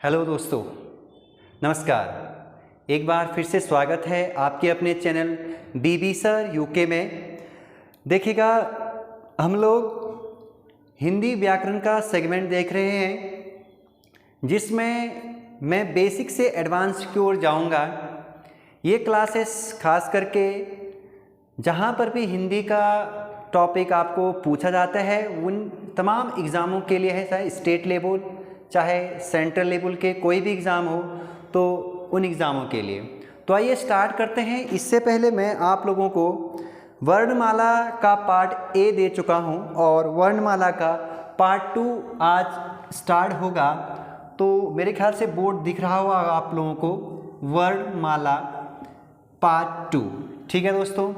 Hello दोस्तों, नमस्कार। एक बार फिर से स्वागत है आपके अपने चैनल बीबी सर यूके में। देखिएगा, हम लोग हिंदी व्याकरण का सेगमेंट देख रहे हैं, जिसमें मैं बेसिक से एडवांस की ओर जाऊंगा। ये क्लासेस खास करके जहाँ पर भी हिंदी का टॉपिक आपको पूछा जाता है उन तमाम एग्ज़ामों के लिए है, चाहे स्टेट लेवल चाहे सेंट्रल लेवल के कोई भी एग्ज़ाम हो, तो उन एग्ज़ामों के लिए। तो आइए स्टार्ट करते हैं। इससे पहले मैं आप लोगों को वर्णमाला का पार्ट ए दे चुका हूं और वर्णमाला का पार्ट 2 आज स्टार्ट होगा। तो मेरे ख्याल से बोर्ड दिख रहा होगा आप लोगों को, वर्णमाला पार्ट 2। ठीक है दोस्तों,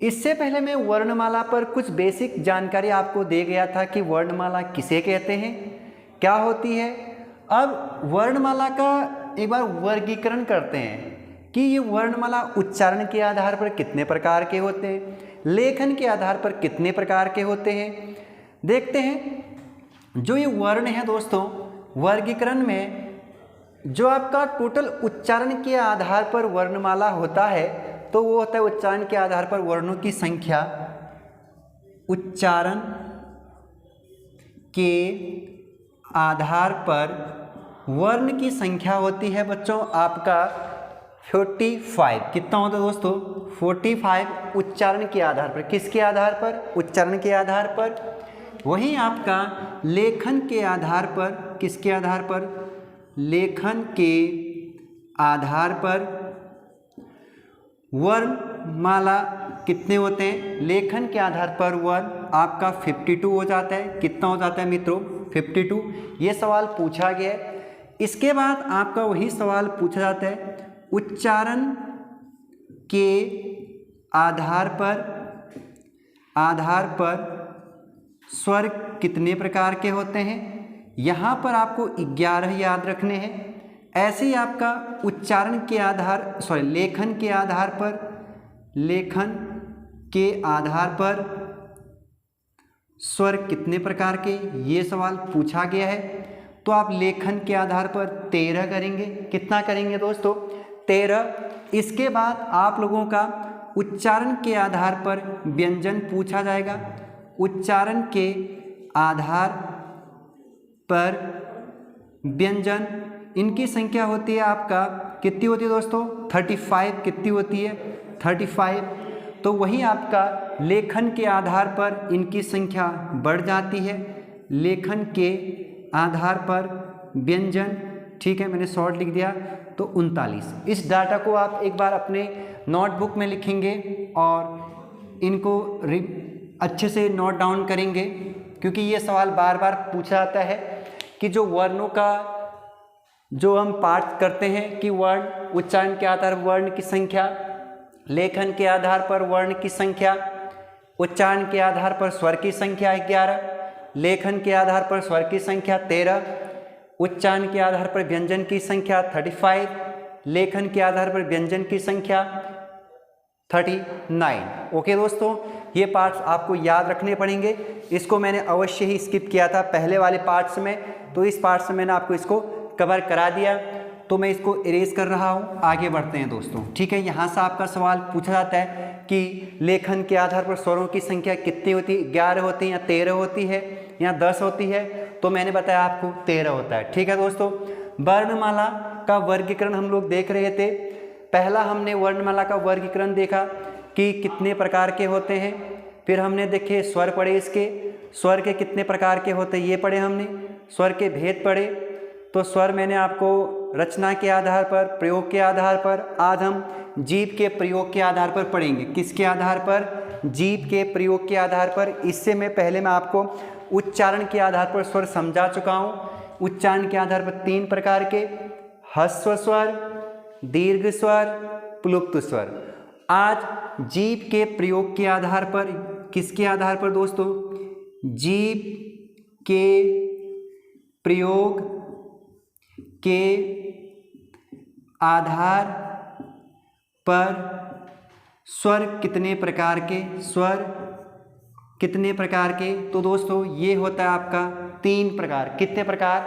इससे पहले मैं वर्णमाला पर कुछ बेसिक जानकारी आपको दे गया था कि वर्णमाला किसे कहते हैं, क्या होती है। अब वर्णमाला का एक बार वर्गीकरण करते हैं कि ये वर्णमाला उच्चारण के आधार पर कितने प्रकार के होते हैं, लेखन के आधार पर कितने प्रकार के होते हैं। देखते हैं जो ये वर्ण है दोस्तों, वर्गीकरण में जो आपका टोटल उच्चारण के आधार पर वर्णमाला होता है, तो वो होता है उच्चारण के आधार पर वर्णों की संख्या। उच्चारण के आधार पर वर्ण की संख्या होती है बच्चों आपका 45। कितना होता है दोस्तों? 45 उच्चारण के आधार पर। किसके आधार पर? उच्चारण के आधार पर। वहीं आपका लेखन के आधार पर, किसके आधार पर? लेखन के आधार पर वर्णमाला कितने होते हैं? लेखन के आधार पर वर्ण आपका 52 हो जाता है। कितना हो जाता है मित्रों? 52। ये सवाल पूछा गया है। इसके बाद आपका वही सवाल पूछा जाता है, उच्चारण के आधार पर स्वर कितने प्रकार के होते हैं। यहाँ पर आपको 11 याद रखने हैं। ऐसे ही आपका उच्चारण के आधार लेखन के आधार पर स्वर कितने प्रकार के, ये सवाल पूछा गया है। तो आप लेखन के आधार पर 13 करेंगे। कितना करेंगे दोस्तों? 13। इसके बाद आप लोगों का उच्चारण के आधार पर व्यंजन पूछा जाएगा। उच्चारण के आधार पर व्यंजन, इनकी संख्या होती है आपका, कितनी होती है दोस्तों? 35। कितनी होती है? 35। तो वही आपका लेखन के आधार पर इनकी संख्या बढ़ जाती है। लेखन के आधार पर व्यंजन, ठीक है, मैंने शॉर्ट लिख दिया, तो 39। इस डाटा को आप एक बार अपने नोटबुक में लिखेंगे और इनको अच्छे से नोट डाउन करेंगे, क्योंकि ये सवाल बार बार पूछा जाता है कि जो वर्णों का जो हम पाठ करते हैं कि वर्ण उच्चारण के आधार पर वर्ण की संख्या, लेखन के आधार पर वर्ण की संख्या, उच्चारण के आधार पर स्वर की संख्या 11, लेखन के आधार पर स्वर की संख्या 13, उच्चारण के आधार पर व्यंजन की संख्या 35, लेखन के आधार पर व्यंजन की संख्या 39। ओके दोस्तों, ये पार्ट्स आपको याद रखने पड़ेंगे। इसको मैंने अवश्य ही स्किप किया था पहले वाले पार्ट्स में, तो इस पार्ट्स में मैंने आपको इसको कवर करा दिया, तो मैं इसको इरेज कर रहा हूँ। आगे बढ़ते हैं दोस्तों, ठीक है। यहाँ से आपका सवाल पूछा जाता है कि लेखन के आधार पर स्वरों की संख्या कितनी होती है? 11 होती है या 13 होती है या 10 होती है? तो मैंने बताया आपको 13 होता है। ठीक है दोस्तों, वर्णमाला का वर्गीकरण हम लोग देख रहे थे। पहला हमने वर्णमाला का वर्गीकरण देखा कि कितने प्रकार के होते हैं। फिर हमने देखे स्वर पढ़े, इसके स्वर के कितने प्रकार के होते हैं ये पढ़े हमने। स्वर के भेद पढ़े, तो स्वर मैंने आपको रचना के आधार पर, प्रयोग के आधार पर, आज हम जीभ के प्रयोग के आधार पर पढ़ेंगे। किसके आधार पर? जीभ के प्रयोग के आधार पर। इससे पहले मैं आपको उच्चारण के आधार पर स्वर समझा चुका हूँ। उच्चारण के आधार पर 3 प्रकार के, ह्रस्व स्वर, दीर्घ स्वर, प्लुप्त स्वर। आज जीभ के प्रयोग के आधार पर, किसके आधार पर दोस्तों? जीभ के प्रयोग के आधार पर स्वर कितने प्रकार के, स्वर कितने प्रकार के? तो दोस्तों ये होता है आपका 3 प्रकार। कितने प्रकार?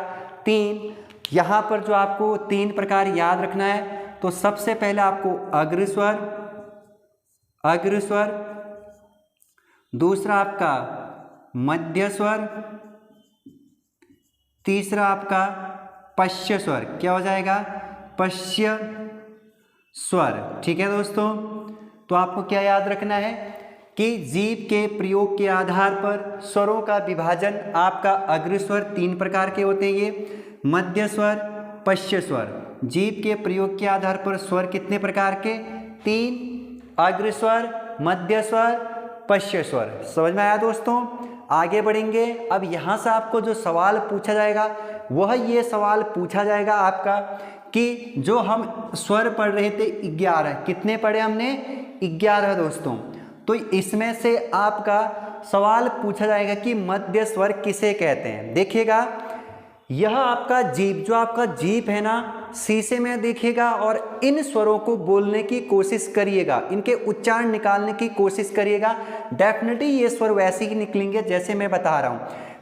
3। यहाँ पर जो आपको 3 प्रकार याद रखना है, तो सबसे पहले आपको अग्रस्वर, अग्रस्वर, दूसरा आपका मध्य स्वर, तीसरा आपका पश्य स्वर। क्या हो जाएगा? पश्य स्वर। ठीक है दोस्तों, तो आपको क्या याद रखना है कि जीभ के प्रयोग के आधार पर स्वरों का विभाजन आपका अग्रस्वर 3 प्रकार के होते हैं, ये मध्य स्वर, पश्य स्वर। जीभ के प्रयोग के आधार पर स्वर कितने प्रकार के? 3, अग्रस्वर, मध्य स्वर, पश्य स्वर। समझ में आया दोस्तों? आगे बढ़ेंगे। अब यहाँ से आपको जो सवाल पूछा जाएगा वह ये सवाल पूछा जाएगा आपका कि जो हम स्वर पढ़ रहे थे 11, कितने पढ़े हमने? 11 दोस्तों। तो इसमें से आपका सवाल पूछा जाएगा कि मध्य स्वर किसे कहते हैं। देखिएगा, यह आपका जीभ, जो आपका जीभ है ना, शीशे में देखिएगा और इन स्वरों को बोलने की कोशिश करिएगा, इनके उच्चारण निकालने की कोशिश करिएगा। डेफिनेटली ये स्वर वैसे ही निकलेंगे जैसे मैं बता रहा हूँ।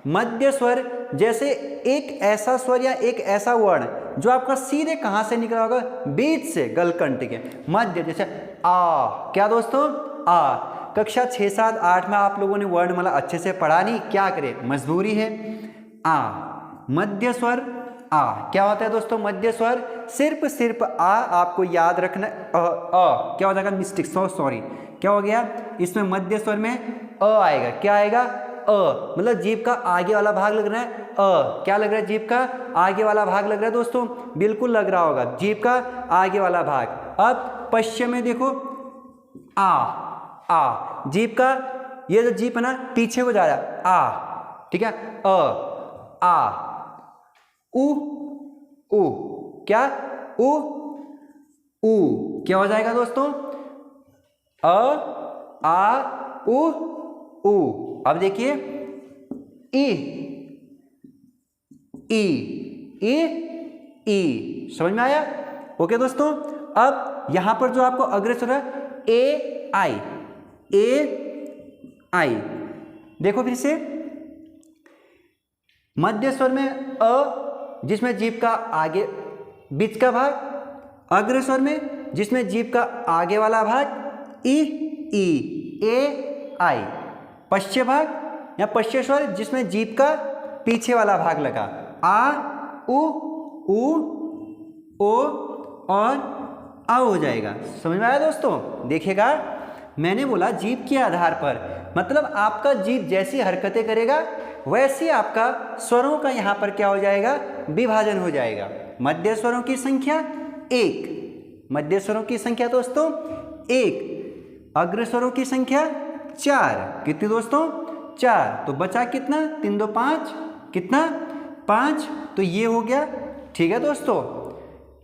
मध्य स्वर जैसे एक ऐसा स्वर या एक ऐसा वर्ण जो आपका सीधे कहाँ से निकला होगा? बीच से, गलकंठ के मध्य। जैसे आ, क्या दोस्तों? आ। कक्षा 6, 7, 8 में आप लोगों ने वर्णमाला अच्छे से पढ़ा नहीं, क्या करें, मजबूरी है। आ, मध्य स्वर आ। क्या होता है दोस्तों मध्य स्वर? सिर्फ आ आपको याद रखना। क्या हो जाएगा? मिस्टेक, सॉरी, क्या हो गया? इसमें मध्य स्वर में अ आएगा। क्या आएगा? अ, मतलब जीभ का आगे वाला भाग लग रहा है। अ, क्या लग रहा है? जीभ का आगे वाला भाग लग रहा है दोस्तों, बिल्कुल लग रहा होगा, जीभ का आगे वाला भाग। अब पश्चिम में देखो, आ, जीभ का ये जो जीभ है ना पीछे को जा रहा है, आ। ठीक है, आ, उ, क्या? उ। क्या हो जाएगा दोस्तों? आ, उ। अब देखिए, ई। समझ में आया? ओके दोस्तों। अब यहां पर जो आपको अग्रस्वर है ए आई। देखो फिर से, मध्य स्वर में अ, जिसमें जीभ का आगे बीच का भाग, अग्रस्वर में जिसमें जीभ का आगे वाला भाग ई, ए आई। पश्य भाग या पश्य स्वर जिसमें जीभ का पीछे वाला भाग लगा, आ, उ, ओ और आ हो जाएगा। समझ में आया दोस्तों? देखिएगा, मैंने बोला जीभ के आधार पर, मतलब आपका जीभ जैसी हरकतें करेगा वैसे आपका स्वरों का यहाँ पर क्या हो जाएगा? विभाजन हो जाएगा। मध्य स्वरों की संख्या 1, मध्य स्वरों की संख्या दोस्तों 1, अग्रस्वरों की संख्या 4। कितनी दोस्तों? 4। तो बचा कितना? 3, 2, 5, कितना? 5। तो ये हो गया। ठीक है दोस्तों,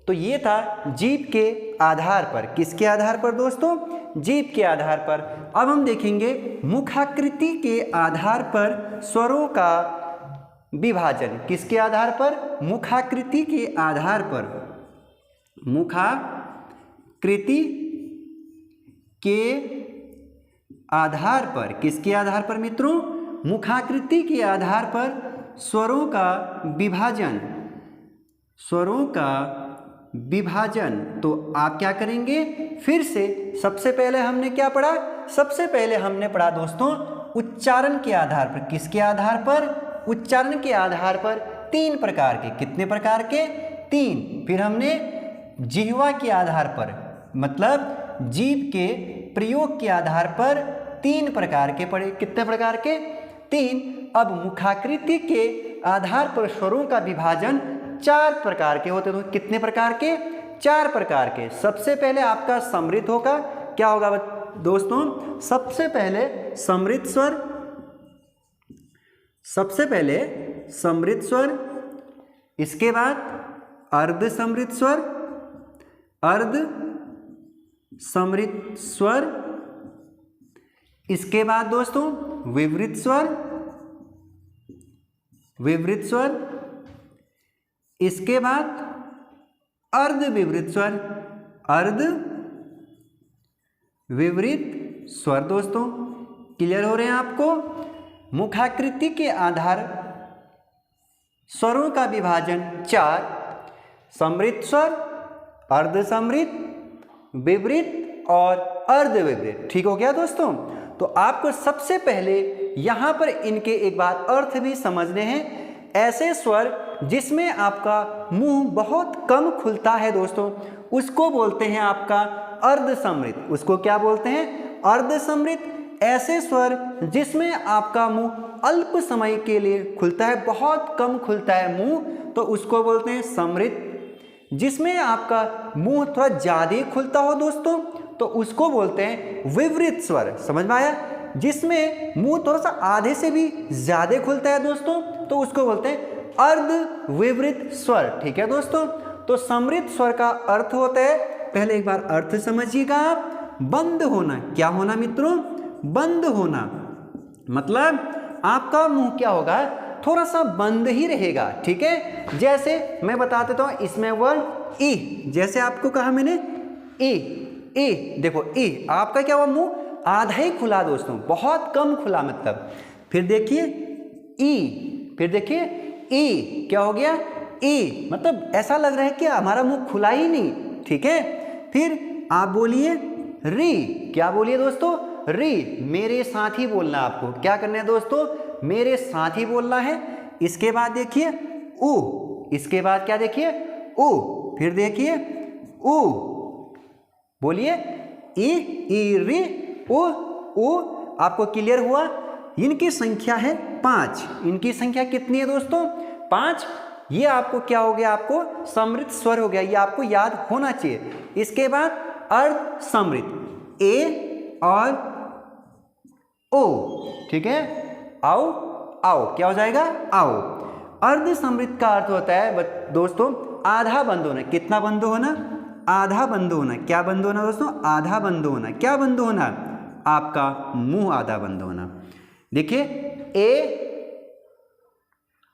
तो ये था जीभ के आधार पर। किसके आधार पर दोस्तों? जीभ के आधार पर। अब हम देखेंगे मुखाकृति के आधार पर स्वरों का विभाजन। किसके आधार पर? मुखाकृति के आधार पर। मुखाकृति के आधार पर। किसके आधार पर मित्रों? मुखाकृति के आधार पर स्वरों का विभाजन। स्वरों का विभाजन। तो आप क्या करेंगे? फिर से सबसे पहले हमने क्या पढ़ा? सबसे पहले हमने पढ़ा दोस्तों उच्चारण के आधार पर। किसके आधार पर? उच्चारण के आधार पर 3 प्रकार के। कितने प्रकार के? 3। फिर हमने जिह्वा के आधार पर, मतलब जीभ के प्रयोग के आधार पर 3 प्रकार के पढ़े। कितने प्रकार के? 3। अब मुखाकृति के आधार पर स्वरों का विभाजन 4 प्रकार के होते। तो कितने प्रकार के? 4 प्रकार के। सबसे पहले आपका समृद्ध होगा। क्या होगा दोस्तों? सबसे पहले समृद्ध स्वर, सबसे पहले समृद्ध स्वर, इसके बाद अर्ध समृद्ध स्वर, अर्ध समृद्ध स्वर, इसके बाद दोस्तों विवृत स्वर, विवृत स्वर, इसके बाद अर्ध विवृत स्वर, अर्ध विवृत स्वर। दोस्तों क्लियर हो रहे हैं आपको? मुखाकृति के आधार स्वरों का विभाजन 4, समृद्ध स्वर, अर्ध समृद्ध, विवृत और अर्ध विवृत। ठीक हो गया दोस्तों। तो आपको सबसे पहले यहां पर इनके एक बार अर्थ भी समझने हैं। ऐसे स्वर जिसमें आपका मुंह बहुत कम खुलता है दोस्तों, उसको बोलते हैं आपका अर्ध समृद्ध। उसको क्या बोलते हैं? अर्ध समृद्ध। ऐसे स्वर जिसमें आपका मुंह अल्प समय के लिए खुलता है, बहुत कम खुलता है मुंह, तो उसको बोलते हैं समृद्ध। जिसमें आपका मुंह थोड़ा ज्यादा खुलता हो दोस्तों, तो उसको बोलते हैं विवृत स्वर। समझ में आया? जिसमें मुंह थोड़ा सा आधे से भी ज्यादा खुलता है दोस्तों, तो उसको बोलते हैं अर्ध विवृत स्वर। ठीक है दोस्तों। तो समृद्ध स्वर का अर्थ होता है, पहले एक बार अर्थ समझिएगा आप, बंद होना। क्या होना मित्रों? बंद होना। मतलब आपका मुंह क्या होगा? थोड़ा सा बंद ही रहेगा। ठीक है। जैसे मैं बता देता हूं, इसमें वर्ड ई, जैसे आपको कहा मैंने ई, ई देखो ई, आपका क्या हुआ? मुंह आधा ही खुला दोस्तों, बहुत कम खुला। मतलब फिर देखिए ई, फिर देखिए ई, क्या हो गया? ई, मतलब ऐसा लग रहा है कि हमारा मुंह खुला ही नहीं। ठीक है। फिर आप बोलिए री। क्या बोलिए दोस्तों? री। मेरे साथ ही बोलना आपको। क्या करना है दोस्तों? मेरे साथ ही बोलना है। इसके बाद देखिए ऊ, इसके बाद क्या देखिए? ऊ। फिर देखिए ऊ, बोलिए ई री ऊ ऊ। आपको क्लियर हुआ? इनकी संख्या है 5। इनकी संख्या कितनी है दोस्तों? 5। ये आपको क्या हो गया? आपको समृद्ध स्वर हो गया, ये आपको याद होना चाहिए। इसके बाद अर्ध समृद्ध, ए और ओ। ठीक है। आओ, आओ, क्या हो जाएगा? आओ। अर्ध समृद्ध का अर्थ होता है दोस्तों आधा बंद होना। कितना बंद होना? आधा बंद होना। क्या बंद होना दोस्तों? आधा बंद होना। क्या बंद होना? आपका मुंह आधा बंद होना। देखिए ए,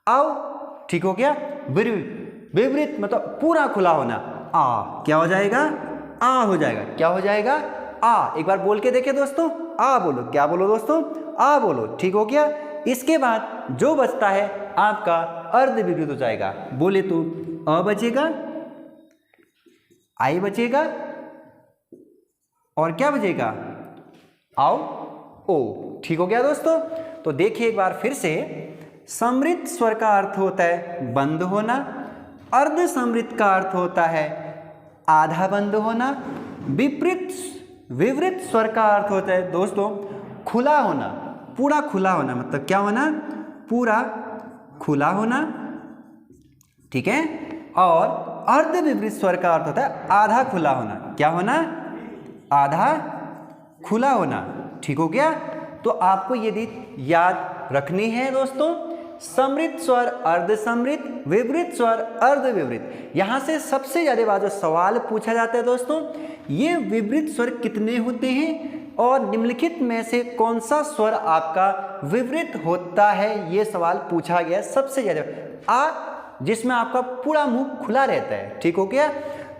आओ। ठीक हो गया। विवृत मतलब पूरा खुला होना। आ, क्या हो जाएगा? आ हो जाएगा। क्या हो जाएगा? आ। एक बार बोल के देखिए दोस्तों, आ बोलो। क्या बोलो दोस्तों? आ बोलो। ठीक हो गया। इसके बाद जो बचता है आपका अर्ध विवृत हो जाएगा। बोले तो अ बचेगा, आई बचेगा और क्या बचेगा? आओ, ओ। ठीक हो गया दोस्तों। तो देखिए एक बार फिर से, समृद्ध स्वर का अर्थ होता है बंद होना, अर्ध समृद्ध का अर्थ होता है आधा बंद होना, विवृत स्वर का अर्थ होता है दोस्तों खुला होना, पूरा खुला होना। मतलब क्या होना? पूरा खुला होना। ठीक है। और अर्ध विवृत स्वर का अर्थ होता है आधा खुला होना। क्या होना? आधा खुला होना। ठीक हो गया। तो आपको यदि याद रखनी है दोस्तों, समृद्ध स्वर, अर्ध समृद्ध, विवृत स्वर, अर्ध विवृत। यहां से सबसे ज्यादा बात जो सवाल पूछा जाता है दोस्तों, ये विवृत स्वर कितने होते हैं और निम्नलिखित में से कौन सा स्वर आपका विवृत होता है, ये सवाल पूछा गया सबसे ज्यादा। आ, जिसमें आपका पूरा मुंह खुला रहता है। ठीक हो गया।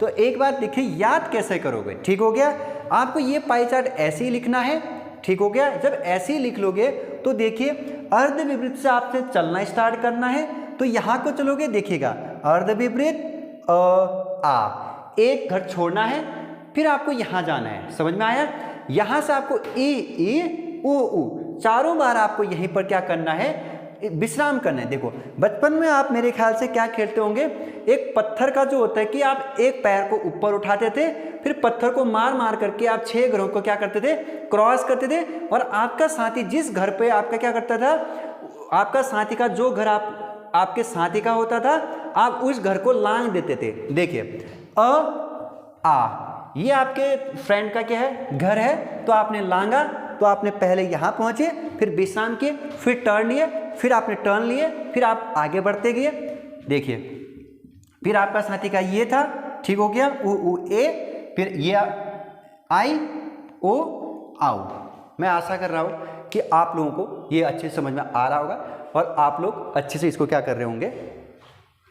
तो एक बार देखिए याद कैसे करोगे। ठीक हो गया। आपको ये पाई चार्ट ऐसे ही लिखना है। ठीक हो गया। जब ऐसे ही लिख लोगे तो देखिए अर्ध विवृत से आपसे चलना स्टार्ट करना है। तो यहाँ को चलोगे, देखिएगा अर्ध विवृत आ, एक घर छोड़ना है, फिर आपको यहाँ जाना है। समझ में आया? यहाँ से आपको ए ऊ, चारों बार आपको यहीं पर क्या करना है? विश्राम करना है। देखो बचपन में आप मेरे ख्याल से क्या खेलते होंगे, एक पत्थर का जो होता है कि आप एक पैर को ऊपर उठाते थे, फिर पत्थर को मार मार करके आप 6 घरों को क्या करते थे? क्रॉस करते थे। और आपका साथी जिस घर पे आपका क्या करता था, आपका साथी का जो घर आपके साथी का होता था, आप उस घर को लांग देते थे। देखिए आ, ये आपके फ्रेंड का क्या है? घर है। तो आपने लांगा, तो आपने पहले यहाँ पहुँचे, फिर विश्राम किए, फिर टर्न लिए, फिर आपने टर्न लिए, फिर आप आगे बढ़ते गए। देखिए फिर आपका साथी का ये था। ठीक हो गया। ऊ ए, फिर ये आई ओ आओ। मैं आशा कर रहा हूँ कि आप लोगों को ये अच्छे से समझ में आ रहा होगा और आप लोग अच्छे से इसको क्या कर रहे होंगे?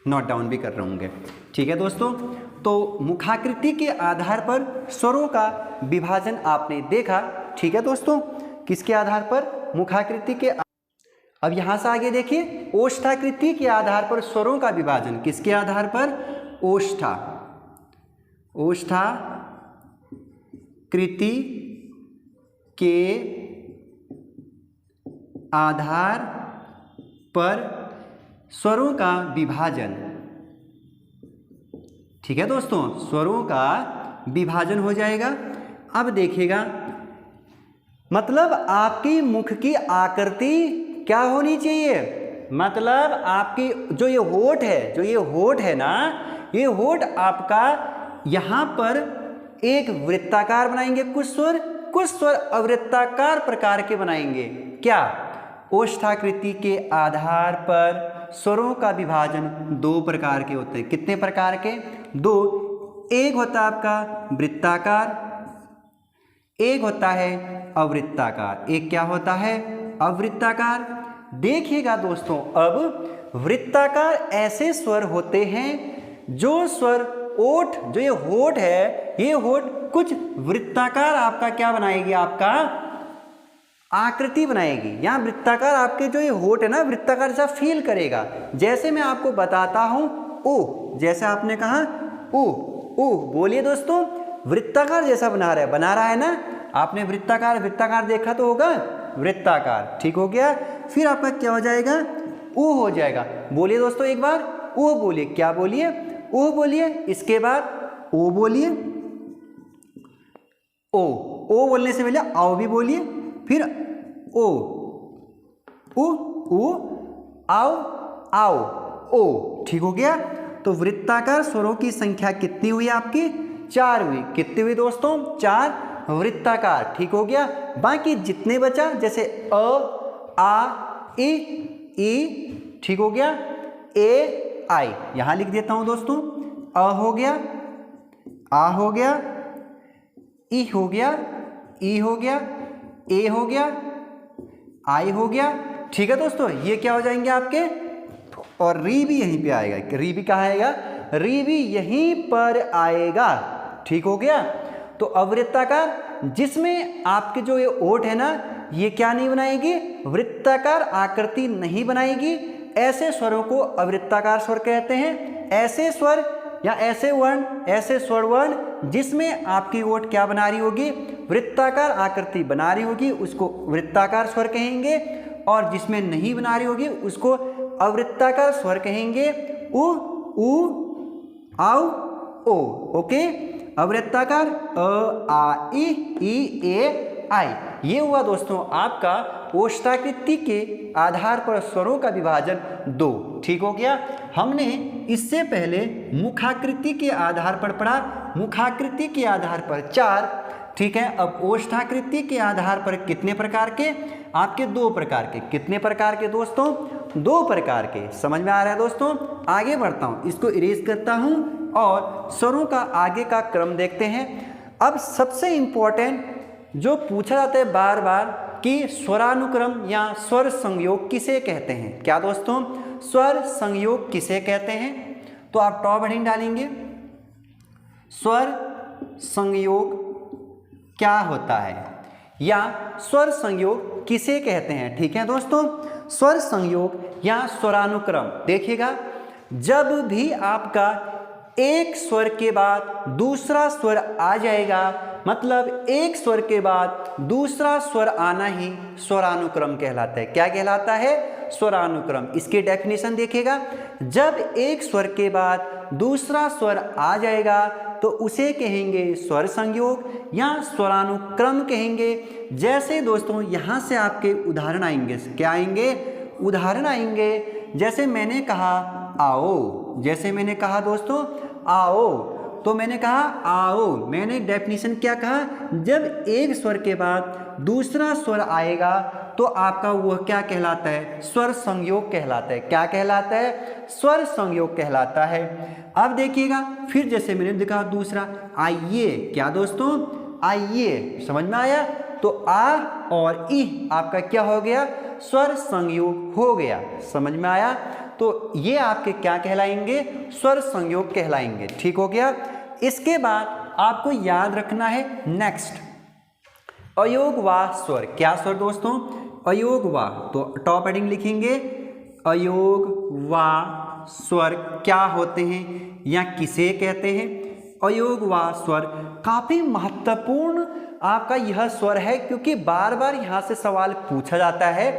नोट डाउन भी कर रहे होंगे। ठीक है दोस्तों। तो मुखाकृति के आधार पर स्वरों का विभाजन आपने देखा। ठीक है दोस्तों। किसके आधार पर? मुखाकृति के। अब यहां से आगे देखिए, ओष्ठाकृति के आधार पर स्वरों का विभाजन। किसके आधार पर? ओष्ठा, ओष्ठा कृति के आधार पर स्वरों का विभाजन। ठीक है दोस्तों, स्वरों का विभाजन हो जाएगा। अब देखिएगा, मतलब आपकी मुख की आकृति क्या होनी चाहिए, मतलब आपकी जो ये होठ है, जो ये होठ है ना, ये होठ आपका यहाँ पर एक वृत्ताकार बनाएंगे, कुछ स्वर अवृत्ताकार प्रकार के बनाएंगे। क्या? ओष्ठाकृति के आधार पर स्वरों का विभाजन दो प्रकार के होते हैं। कितने प्रकार के? दो। एक होता है आपका वृत्ताकार, एक होता है अवृत्ताकार। एक क्या होता है? अवृत्ताकार। देखिएगा दोस्तों, अब वृत्ताकार ऐसे स्वर होते हैं जो स्वर ओठ, जो ये होठ है, ये होठ कुछ वृत्ताकार आपका क्या बनाएगी, आपका आकृति बनाएगी। यहाँ वृत्ताकार आपके जो ये होठ है ना, वृत्ताकार जैसा फील करेगा। जैसे मैं आपको बताता हूँ, ओ, जैसे आपने कहा ओ, ओ बोलिए दोस्तों, वृत्ताकार जैसा बना रहा है ना। आपने वृत्ताकार देखा तो होगा, वृत्ताकार। ठीक हो गया। फिर आपका क्या हो जाएगा? ओ हो जाएगा। बोलिए दोस्तों एक बार, ओ बोलिए। क्या बोलिए? ओ बोलिए। इसके बाद ओ बोलिए। ओ बोलने से पहले आओ भी बोलिए। फिर ओ, आओ, आओ, ओ। ठीक हो गया। तो वृत्ताकार स्वरों की संख्या कितनी हुई आपकी? 4 हुई। कितनी हुई दोस्तों? 4 वृत्ताकार। ठीक हो गया। बाकी जितने बचा, जैसे अ, आ, ई, ठीक हो गया, ए, आई, यहां लिख देता हूं दोस्तों। अ हो गया, आ हो गया, ई हो गया, ई हो गया, ए हो गया, आई हो गया। ठीक है दोस्तों, ये क्या हो जाएंगे आपके, और री भी यहीं पे आएगा। री भी कहाँ आएगा? री भी यहीं पर आएगा। ठीक हो गया। तो अवृत्ताकार, जिसमें आपके जो ये ओठ है ना, ये क्या नहीं बनाएगी? वृत्ताकार आकृति नहीं बनाएगी। ऐसे स्वरों को अवृत्ताकार स्वर कहते हैं। ऐसे स्वर या ऐसे वर्ण, ऐसे स्वर वर्ण जिसमें आपकी ओठ क्या बना रही होगी? वृत्ताकार आकृति बना रही होगी, उसको वृत्ताकार स्वर कहेंगे। और जिसमें नहीं बना रही होगी उसको अवृत्ताकार स्वर कहेंगे। उ, आओ, ओ। ओके। अवृत्ताकार अ, आ, ई, ए, आई। ये हुआ दोस्तों आपका ओष्ठाकृति के आधार पर स्वरों का विभाजन 2। ठीक हो गया। हमने इससे पहले मुखाकृति के आधार पर पढ़ा, मुखाकृति के आधार पर 4। ठीक है। अब ओष्ठाकृति के आधार पर कितने प्रकार के? आपके 2 प्रकार के। कितने प्रकार के दोस्तों? 2 प्रकार के। समझ में आ रहा है दोस्तों? आगे बढ़ता हूं, इसको इरेज करता हूं और स्वरों का आगे का क्रम देखते हैं। अब सबसे इंपॉर्टेंट जो पूछा जाता है बार बार कि स्वरानुक्रम या स्वर संयोग किसे कहते हैं? क्या दोस्तों? स्वर संयोग किसे कहते हैं? तो आप टॉप हेडिंग डालेंगे, स्वर संयोग क्या होता है, या स्वर संयोग किसे कहते हैं? ठीक है दोस्तों, स्वर संयोग या स्वरानुक्रम। देखिएगा, जब भी आपका एक स्वर के बाद दूसरा स्वर आ जाएगा, मतलब एक स्वर के बाद दूसरा स्वर आना ही स्वरानुक्रम कहलाता है। क्या कहलाता है? स्वरानुक्रम। इसकी डेफिनेशन देखिएगा, जब एक स्वर के बाद दूसरा स्वर आ जाएगा तो उसे कहेंगे स्वर संयोग या स्वरानुक्रम कहेंगे। जैसे दोस्तों यहाँ से आपके उदाहरण आएंगे। क्या आएंगे? उदाहरण आएंगे। जैसे मैंने कहा आओ, जैसे मैंने कहा दोस्तों आओ, तो मैंने कहा आओ, मैंने डेफिनेशन क्या कहा? जब एक स्वर के बाद दूसरा स्वर आएगा तो आपका वह क्या कहलाता है? स्वर संयोग कहलाता है। क्या कहलाता है? स्वर संयोग कहलाता है। अब देखिएगा, फिर जैसे मैंने दिखा दूसरा आइए। क्या दोस्तों? आइए। समझ में आया? तो आ और ई आपका क्या हो गया? स्वर संयोग हो गया। समझ में आया? तो ये आपके क्या कहलाएंगे? स्वर संयोग कहलाएंगे। ठीक हो गया। इसके बाद आपको याद रखना है नेक्स्ट अयोगवा स्वर। क्या स्वर दोस्तों? अयोगवा। तो टॉप हेडिंग लिखेंगे अयोगवा स्वर क्या होते हैं या किसे कहते हैं? अयोगवाह स्वर काफी महत्वपूर्ण आपका यह स्वर है, क्योंकि बार बार यहाँ से सवाल पूछा जाता है,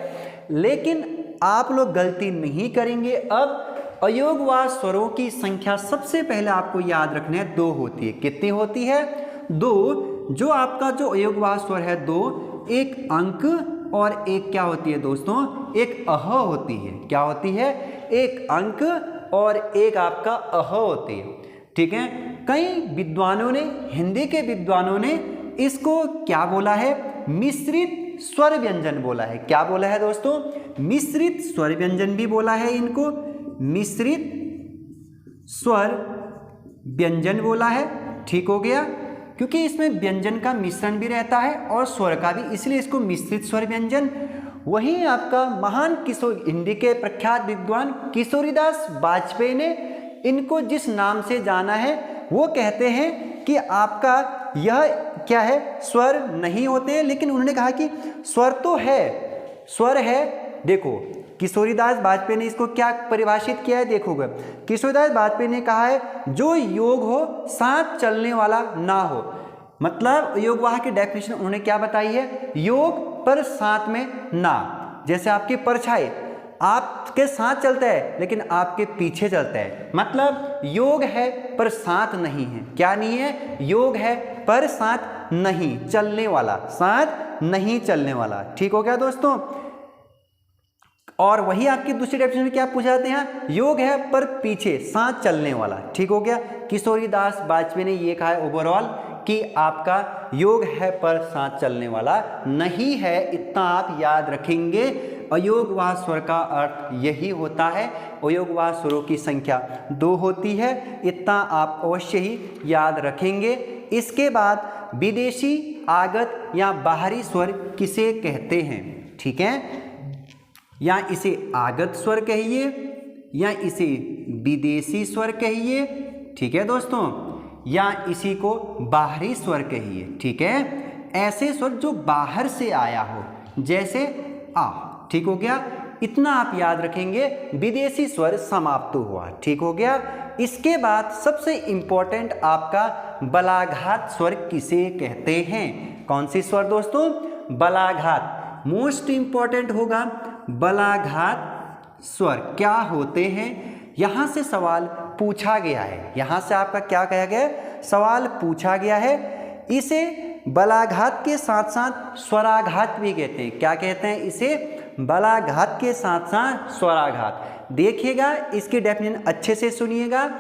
लेकिन आप लोग गलती नहीं करेंगे। अब अयोगवाह स्वरों की संख्या सबसे पहले आपको याद रखना है 2 होती है। कितनी होती है? 2। जो आपका जो अयोगवाह स्वर है 2, एक अंक और एक क्या होती है दोस्तों? एक अह होती है। क्या होती है? एक अंक और एक आपका अह होती है। ठीक है। कई विद्वानों ने, हिंदी के विद्वानों ने इसको क्या बोला है? मिश्रित स्वर व्यंजन बोला है। क्या बोला है दोस्तों? मिश्रित स्वर व्यंजन भी बोला है इनको, मिश्रित स्वर व्यंजन बोला है। ठीक हो गया, क्योंकि इसमें व्यंजन का मिश्रण भी रहता है और स्वर का भी, इसलिए इसको मिश्रित स्वर व्यंजन। वहीं आपका महान हिंदी के प्रख्यात विद्वान किशोरीदास वाजपेयी ने इनको जिस नाम से जाना है, वो कहते हैं कि आपका यह क्या है? स्वर नहीं होते हैं, लेकिन उन्होंने कहा कि स्वर तो है, स्वर है। देखो किशोरीदास वाजपेयी ने इसको क्या परिभाषित किया है, देखोगे। किशोरीदास वाजपेयी ने कहा है जो योग हो, साथ चलने वाला ना हो। मतलब योगवाह की डेफिनेशन उन्होंने क्या बताई है? योग पर साथ में ना। जैसे आपकी परछाई आपके साथ चलता है लेकिन आपके पीछे चलता है, मतलब योग है पर साथ नहीं है। क्या नहीं है? योग है पर साथ नहीं चलने वाला, साथ नहीं चलने वाला। ठीक हो गया दोस्तों। और वही आपकी दूसरी डेफिनेशन में क्या पूछा जाते हैं? योग है पर पीछे साथ चलने वाला। ठीक हो गया। किशोरीदास वाजपेयी ने ये कहा है ओवरऑल कि आपका योग है पर साथ चलने वाला नहीं है। इतना आप याद रखेंगे। अयोगवाह स्वर का अर्थ यही होता है। अयोगवाह स्वरों की संख्या 2 होती है, इतना आप अवश्य ही याद रखेंगे। इसके बाद विदेशी, आगत या बाहरी स्वर किसे कहते हैं? ठीक है, या इसे आगत स्वर कहिए या इसे विदेशी स्वर कहिए। ठीक है दोस्तों, या इसी को बाहरी स्वर कहिए। ठीक है, ऐसे स्वर जो बाहर से आया हो, जैसे आ। ठीक हो गया, इतना आप याद रखेंगे। विदेशी स्वर समाप्त हुआ। ठीक हो गया। इसके बाद सबसे इंपॉर्टेंट आपका बलाघात स्वर किसे कहते हैं? कौन सी स्वर दोस्तों? बलाघात मोस्ट इंपॉर्टेंट होगा। बलाघात स्वर क्या होते हैं? यहां से सवाल पूछा गया है, यहां से आपका क्या कहा गया? सवाल पूछा गया है। इसे बलाघात के साथ साथ स्वराघात भी कहते हैं। क्या कहते हैं इसे? बलाघात के साथ साथ स्वराघात। देखिएगा, इसकी डेफिनेशन अच्छे से सुनिएगा।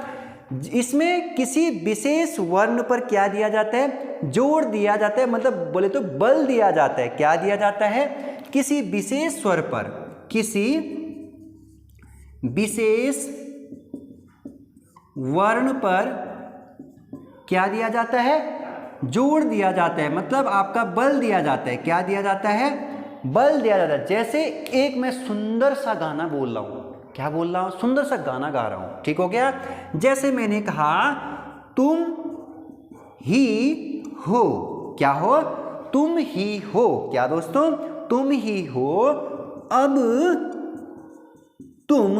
इसमें किसी विशेष वर्ण पर क्या दिया जाता है? जोर दिया जाता है, मतलब बोले तो बल दिया जाता है। क्या दिया जाता है? किसी विशेष स्वर पर, किसी विशेष वर्ण पर क्या दिया जाता है? जोर दिया जाता है, मतलब आपका बल दिया जाता है। क्या दिया जाता है? बल दिया जाता है। जैसे एक मैं सुंदर सा गाना बोल रहा हूं, क्या बोल रहा हूं? सुंदर सा गाना गा रहा हूं। ठीक हो गया। जैसे मैंने कहा तुम ही हो। क्या हो? तुम ही हो। क्या दोस्तों? तुम ही हो। अब तुम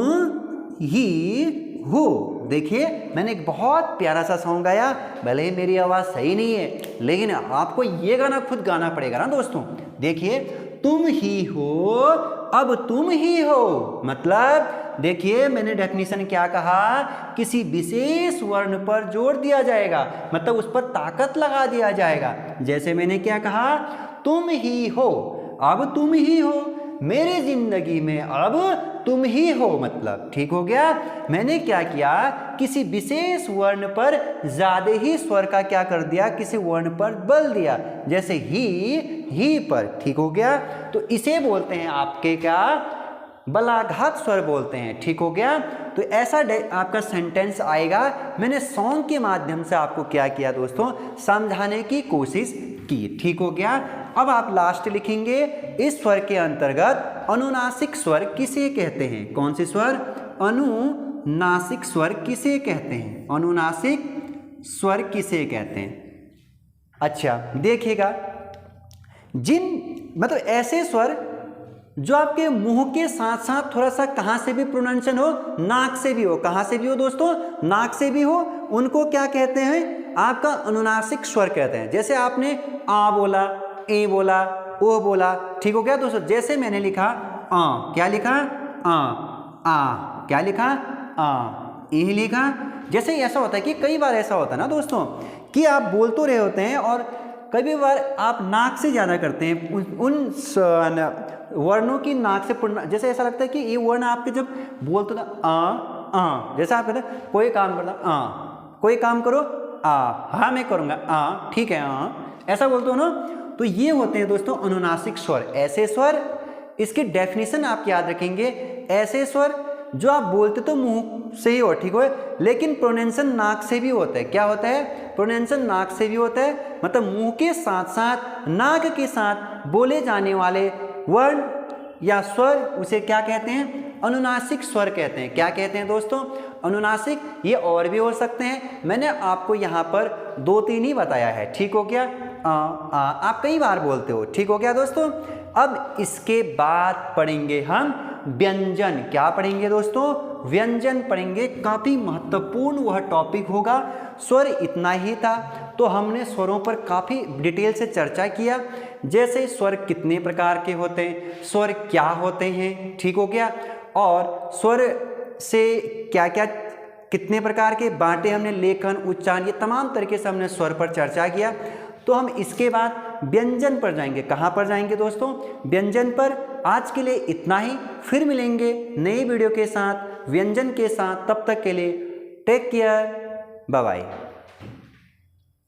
ही हो। देखिए, मैंने एक बहुत प्यारा सा सॉन्ग गाया, भले ही मेरी आवाज़ सही नहीं है, लेकिन आपको ये गाना खुद गाना पड़ेगा ना दोस्तों। देखिए, तुम ही हो, अब तुम ही हो, मतलब देखिए मैंने डेफिनेशन क्या कहा? किसी विशेष वर्ण पर जोर दिया जाएगा, मतलब उस पर ताकत लगा दिया जाएगा। जैसे मैंने क्या कहा? तुम ही हो, अब तुम ही हो, मेरी जिंदगी में अब तुम ही हो, मतलब ठीक हो गया। मैंने क्या किया? किसी विशेष वर्ण पर ज्यादा ही स्वर का क्या कर दिया? किसी वर्ण पर बल दिया, जैसे ही पर। ठीक हो गया। तो इसे बोलते हैं आपके क्या? बलाघात स्वर बोलते हैं। ठीक हो गया। तो ऐसा आपका सेंटेंस आएगा। मैंने सॉन्ग के माध्यम से आपको क्या किया दोस्तों? समझाने की कोशिश की। ठीक हो गया। अब आप लास्ट लिखेंगे, इस स्वर के अंतर्गत अनुनासिक स्वर किसे कहते हैं? कौन से स्वर? अनुनासिक स्वर किसे कहते हैं? अनुनासिक स्वर किसे कहते हैं? अच्छा देखिएगा, जिन मतलब ऐसे स्वर जो आपके मुंह के साथ साथ थोड़ा सा कहाँ से भी प्रोनाउंसिएशन हो, नाक से भी हो, कहाँ से भी हो दोस्तों, नाक से भी हो, उनको क्या कहते हैं, आपका अनुनासिक स्वर कहते हैं। जैसे आपने आ बोला, ए बोला, ओ बोला, ठीक हो गया दोस्तों। जैसे मैंने लिखा आ, क्या लिखा आ, क्या लिखा आ, ए लिखा। जैसे ऐसा होता है कि कई बार ऐसा होता है ना दोस्तों कि आप बोल तो रहे होते हैं और कई बार आप नाक से ज़्यादा करते हैं उन वर्णों की नाक से, जैसे ऐसा लगता है कि ये वर्ण आपके जब बोलते ना आ, जैसे आप कहते हैं कोई काम करता आ, कोई काम करो आ, हाँ मैं करूँगा आ, ठीक है आ, ऐसा बोलते हो ना, तो ये होते हैं दोस्तों अनुनासिक स्वर। ऐसे स्वर, इसकी डेफिनेशन आप याद रखेंगे, ऐसे स्वर जो आप बोलते तो मुंह से ही हो, ठीक हो, लेकिन प्रोनाउंसिएशन नाक से भी होता है। क्या होता है, प्रोनाउंसिएशन नाक से भी होता है, मतलब मुंह के साथ साथ नाक के साथ बोले जाने वाले वर्ण या स्वर, उसे क्या कहते हैं, अनुनासिक स्वर कहते हैं। क्या कहते हैं दोस्तों, अनुनासिक। ये और भी हो सकते हैं, मैंने आपको यहाँ पर 2-3 ही बताया है, ठीक हो गया। आप कई बार बोलते हो, ठीक हो गया दोस्तों। अब इसके बाद पढ़ेंगे हम व्यंजन। क्या पढ़ेंगे दोस्तों, व्यंजन पढ़ेंगे। काफ़ी महत्वपूर्ण वह टॉपिक होगा। स्वर इतना ही था, तो हमने स्वरों पर काफ़ी डिटेल से चर्चा किया, जैसे स्वर कितने प्रकार के होते हैं, स्वर क्या होते हैं, ठीक हो गया, और स्वर से क्या क्या कितने प्रकार के बांटे हमने, लेखन, उच्चारण, ये तमाम तरीके से हमने स्वर पर चर्चा किया। तो हम इसके बाद व्यंजन पर जाएंगे। कहाँ पर जाएंगे दोस्तों, व्यंजन पर। आज के लिए इतना ही, फिर मिलेंगे नई वीडियो के साथ, व्यंजन के साथ। तब तक के लिए टेक केयर, बाय बाय।